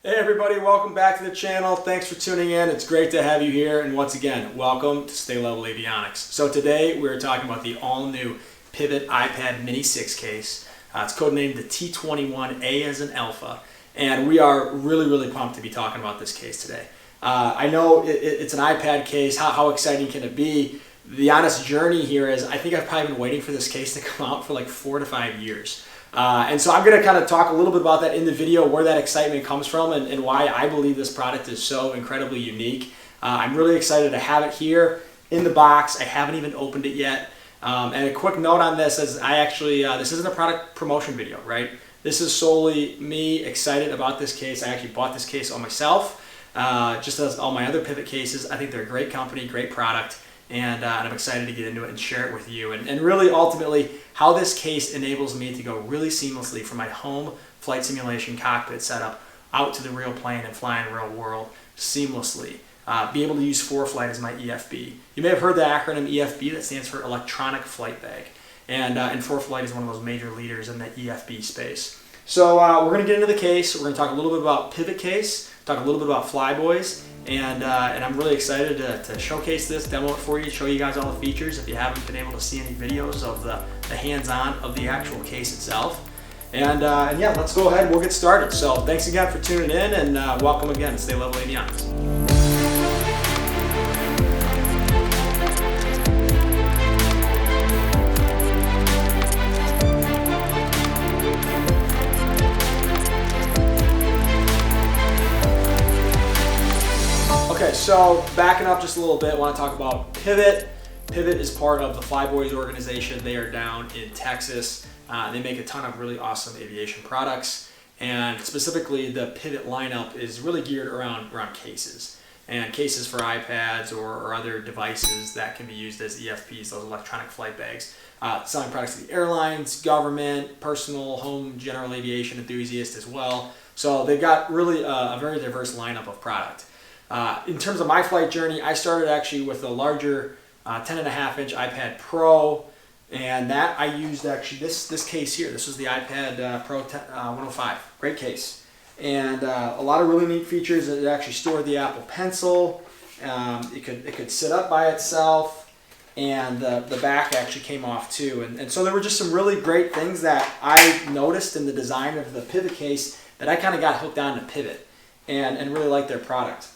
Hey everybody, welcome back to the channel. Thanks for tuning in. It's great to have you here, and once again, welcome to Stay Level Avionics. So today we're talking about the all-new Pivot iPad Mini 6 case. It's codenamed the T21A as an Alpha, and we are really pumped to be talking about this case today. I know it's an iPad case. How exciting can it be? The honest journey here is I think I've probably been waiting for this case to come out for like 4 to 5 years. And so I'm going to kind of talk a little bit about that in the video, where that excitement comes from and why I believe this product is so incredibly unique. I'm really excited to have it here in the box. I haven't even opened it yet. And a quick note on this is I actually, this isn't a product promotion video, right? This is solely me excited about this case. I actually bought this case on myself, just as all my other Pivot cases. I think they're a great company, great product. And I'm excited to get into it and share it with you. And really, ultimately, how this case enables me to go really seamlessly from my home flight simulation cockpit setup out to the real plane and fly in the real world seamlessly. Be able to use ForeFlight as my EFB. You may have heard the acronym EFB. That stands for Electronic Flight Bag. And ForeFlight is one of those major leaders in the EFB space. So we're going to get into the case. We're going to talk a little bit about Pivot case, talk a little bit about FlyBoys. And I'm really excited to showcase this, demo it for you, show you guys all the features if you haven't been able to see any videos of the hands-on of the actual case itself. And yeah, let's go ahead and we'll get started. So thanks again for tuning in, and welcome again to Stay Level Avionics. Okay, so backing up just a little bit, I want to talk about Pivot. Pivot is part of the FlyBoys organization. They are down in Texas. They make a ton of really awesome aviation products, and specifically the Pivot lineup is really geared around cases. And cases for iPads or other devices that can be used as EFPs, those electronic flight bags. Selling products to the airlines, government, personal, home, general aviation enthusiasts as well. So they've got really a very diverse lineup of product. In terms of my flight journey, I started actually with a larger 10.5-inch iPad Pro, and that I used actually this case here. This was the iPad Pro 105. Great case, and a lot of really neat features. It actually stored the Apple Pencil. It could sit up by itself, and the back actually came off too. And so there were just some really great things that I noticed in the design of the Pivot case that I kind of got hooked on to Pivot, and really liked their product.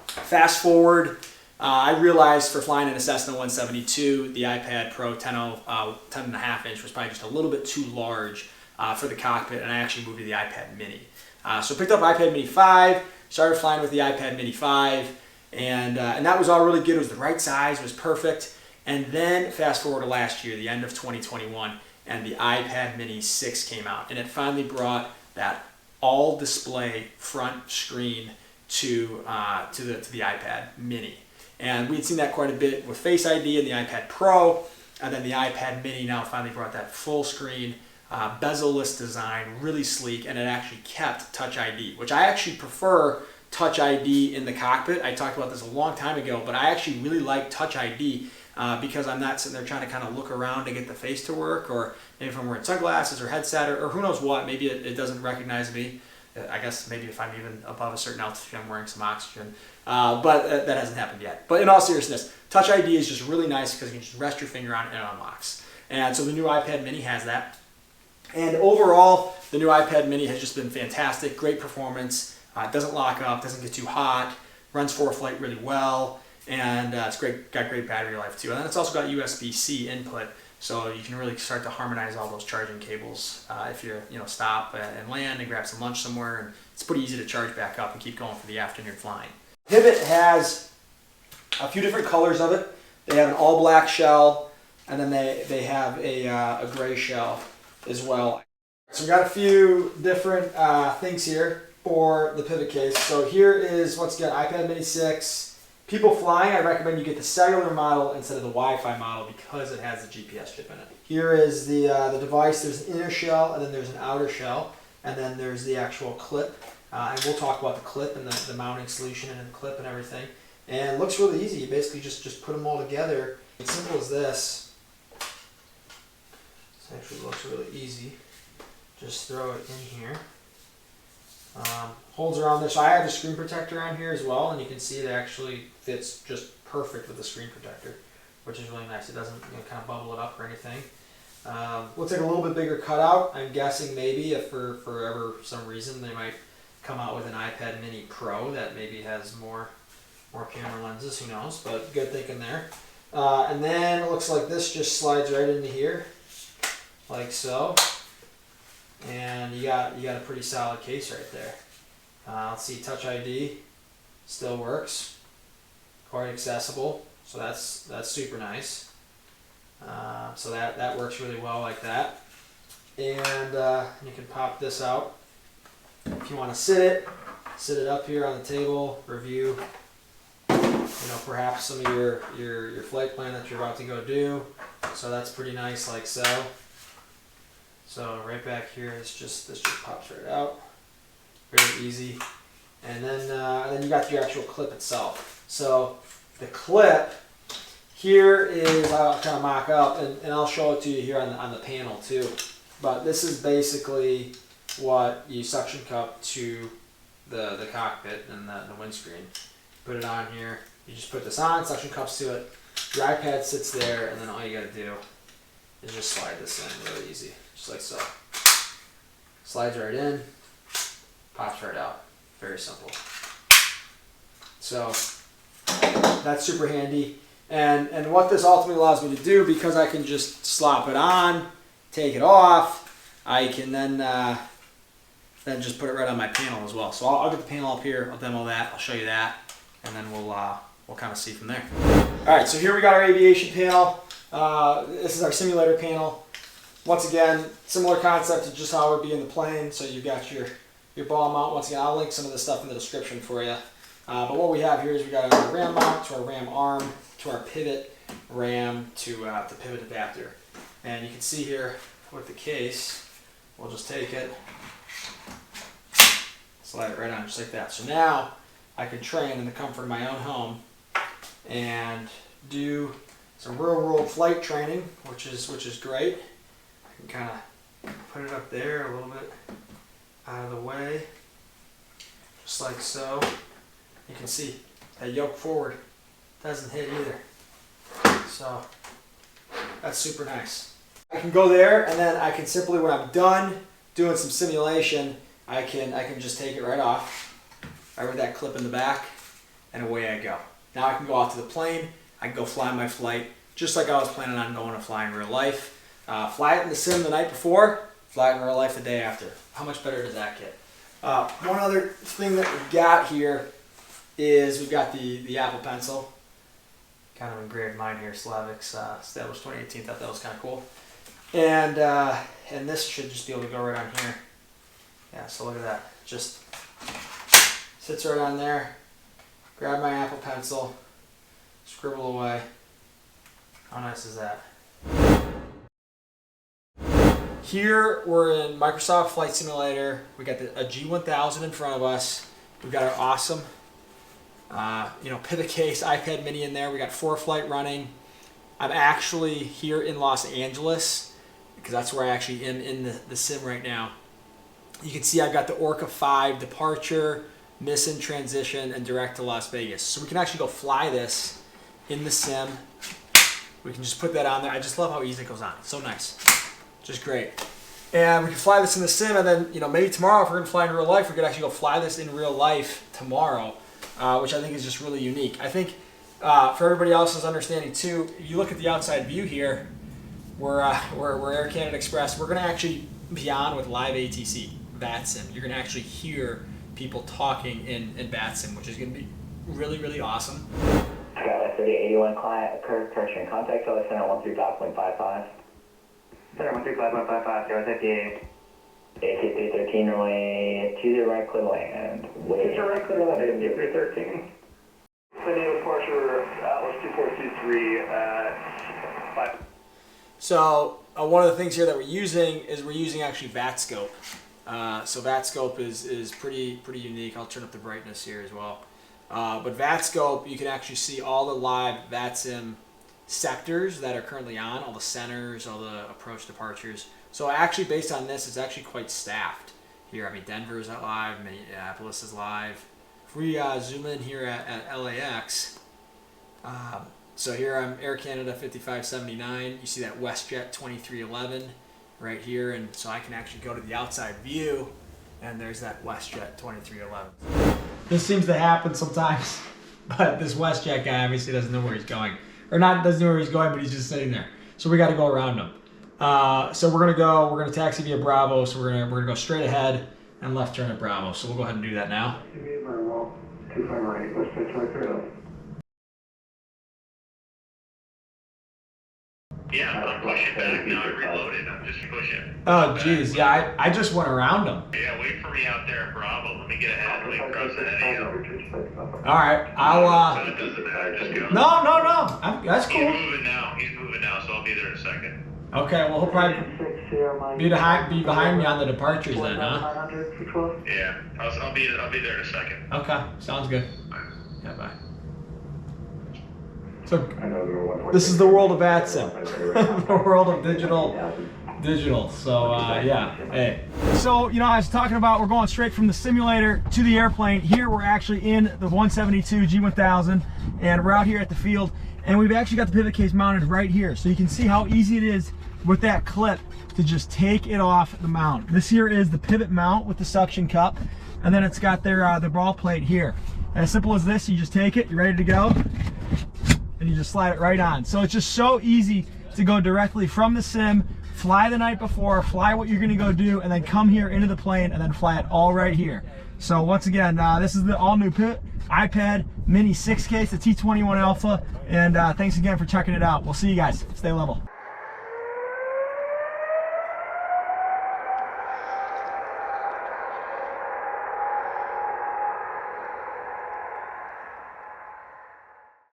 Fast forward, I realized for flying in a Cessna 172, the iPad Pro 10.5 inch was probably just a little bit too large for the cockpit, and I actually moved to the iPad Mini. So picked up iPad Mini 5, started flying with the iPad Mini 5, and that was all really good. It was the right size, was perfect. And then fast forward to last year, the end of 2021, and the iPad Mini 6 came out, and it finally brought that all-display front screen to the iPad Mini. And we had seen that quite a bit with Face ID and the iPad Pro, and then the iPad Mini now finally brought that full screen, bezel-less design, really sleek, and it actually kept Touch ID, which I actually prefer Touch ID in the cockpit. I talked about this a long time ago, but I actually really like Touch ID because I'm not sitting there trying to kind of look around to get the face to work, or maybe if I'm wearing sunglasses or headset or who knows what, maybe it doesn't recognize me. I guess maybe if I'm even above a certain altitude, I'm wearing some oxygen. But that hasn't happened yet. But in all seriousness, Touch ID is just really nice because you can just rest your finger on it and it unlocks. And so the new iPad Mini has that. And overall, the new iPad Mini has just been fantastic. Great performance. Doesn't lock up, doesn't get too hot, runs ForeFlight really well, and it's got great battery life too. And then it's also got USB-C input, so you can really start to harmonize all those charging cables if you're, stop and land and grab some lunch somewhere, and it's pretty easy to charge back up and keep going for the afternoon flying. Pivot has a few different colors of it. They have an all black shell, and then they have a gray shell as well. So we've got a few different things here for the Pivot case. So here is what's got iPad Mini 6. People flying, I recommend you get the cellular model instead of the Wi-Fi model because it has the GPS chip in it. Here is the device. There's an inner shell, and then there's an outer shell, and then there's the actual clip. And we'll talk about the clip and the mounting solution and the clip and everything. And it looks really easy. You basically just put them all together. As simple as this. This actually looks really easy. Just throw it in here. Holes around there. So I have the screen protector on here as well, and you can see it actually fits just perfect with the screen protector, which is really nice. It doesn't kind of bubble it up or anything. Looks like a little bit bigger cutout. I'm guessing maybe if for ever some reason they might come out with an iPad Mini Pro that maybe has more camera lenses. Who knows? But good thinking there. And then it looks like this just slides right into here, like so. And you got a pretty solid case right there. Let's see, Touch ID still works, quite accessible, so that's super nice. So that works really well like that. And you can pop this out if you want to sit it up here on the table, review, perhaps some of your flight plan that you're about to go do. So that's pretty nice, like so. So right back here, this just pops right out, very easy. And then you got your actual clip itself. So the clip here is, I'll kind of mock up, and I'll show it to you here on the panel too. But this is basically what you suction cup to the cockpit and the windscreen. Put it on here. You just put this on, suction cups to it. Your iPad sits there, and then all you got to do is just slide this in really easy. Just like so. Slides right in, pops right out. Very simple. So that's super handy. And what this ultimately allows me to do, because I can just slop it on, take it off, I can then just put it right on my panel as well. So I'll get the panel up here, I'll demo that, I'll show you that, and then we'll kind of see from there. All right, so here we got our aviation panel. This is our simulator panel. Once again, similar concept to just how it would be in the plane. So you've got your ball mount. Once again, I'll link some of this stuff in the description for you. But what we have here is we got our RAM mount to our RAM arm to our pivot RAM to the pivot adapter. And you can see here with the case, we'll just take it, slide it right on just like that. So now I can train in the comfort of my own home and do some real world flight training, which is great. I can kind of put it up there a little bit out of the way, just like so. You can see that yoke forward doesn't hit either. So that's super nice. I can go there, and then I can simply, when I'm done doing some simulation, I can just take it right off, right with that clip in the back, and away I go. Now I can go off to the plane. I can go fly my flight just like I was planning on going to fly in real life. Fly it in the sim the night before, fly it in real life the day after. How much better does that get? One other thing that we've got here is we've got the Apple Pencil. Kind of engraved mine here, SLAVX, established 2018. Thought that was kind of cool. And this should just be able to go right on here. Yeah, so look at that. Just sits right on there. Grab my Apple Pencil, scribble away. How nice is that? Here we're in Microsoft Flight Simulator. We got a G1000 in front of us. We've got our awesome, pivot case, iPad Mini in there. We got ForeFlight running. I'm actually here in Los Angeles because that's where I actually am in the sim right now. You can see I've got the Orca 5 departure, miss in transition, and direct to Las Vegas. So we can actually go fly this in the sim. We can just put that on there. I just love how easy it goes on. It's so nice. Just great. And we can fly this in the sim, and then maybe tomorrow if we're gonna fly in real life, we could actually go fly this in real life tomorrow, which I think is just really unique. I think for everybody else's understanding too, if you look at the outside view here, we're Air Canada Express. We're gonna actually be on with live ATC, VATSIM. You're gonna actually hear people talking in VATSIM, which is gonna be really, really awesome. Skyline 3081 client, current in contact, so center 13.55. Center 13.55, 058. AC313 runway 20 right, clear land. 20 right, clear land, AC313. Clear departure, Atlas 2423 at 5. So one of the things here that we're using actually VATScope. So VATScope is pretty unique. I'll turn up the brightness here as well. But VATScope, you can actually see all the live VATSIM sectors that are currently on, all the centers, all the approach departures. So actually based on this, it's actually quite staffed here. I mean, Denver is live, Minneapolis is live. If we zoom in here at LAX, so here I'm Air Canada 5579. You see that WestJet 2311 right here, and so I can actually go to the outside view, and there's that WestJet 2311. This seems to happen sometimes, but this WestJet guy obviously doesn't know where he's going, or not doesn't know where he's going, but he's just sitting there. So we got to go around him. So we're gonna taxi via Bravo. So we're gonna go straight ahead and left turn at Bravo. So we'll go ahead and do that now. Yeah, I'm pushing back now. I reloaded. I'm just pushing. Oh, geez. Yeah, I just went around him. Yeah, wait for me out there at Bravo. Let me get ahead. Let me cross ahead of you. All right. I'll. It doesn't matter. Just go. No. That's cool. He's moving now, so I'll be there in a second. Okay. Well, he'll probably be behind me on the departures then, huh? Yeah, I'll be there in a second. Okay. Sounds good. Yeah. Bye. So this is the world of VATSIM, the world of digital. So yeah, hey. So I was talking about we're going straight from the simulator to the airplane. Here we're actually in the 172 G1000, and we're out here at the field, and we've actually got the pivot case mounted right here, so you can see how easy it is with that clip to just take it off the mount. This here is the pivot mount with the suction cup, and then it's got their the ball plate here. And as simple as this, you just take it, you're ready to go, and you just slide it right on. So it's just so easy to go directly from the sim, fly the night before, fly what you're gonna go do, and then come here into the plane and then fly it all right here. So once again, this is the all new iPad Mini 6 case, the T21 Alpha, and thanks again for checking it out. We'll see you guys. Stay level.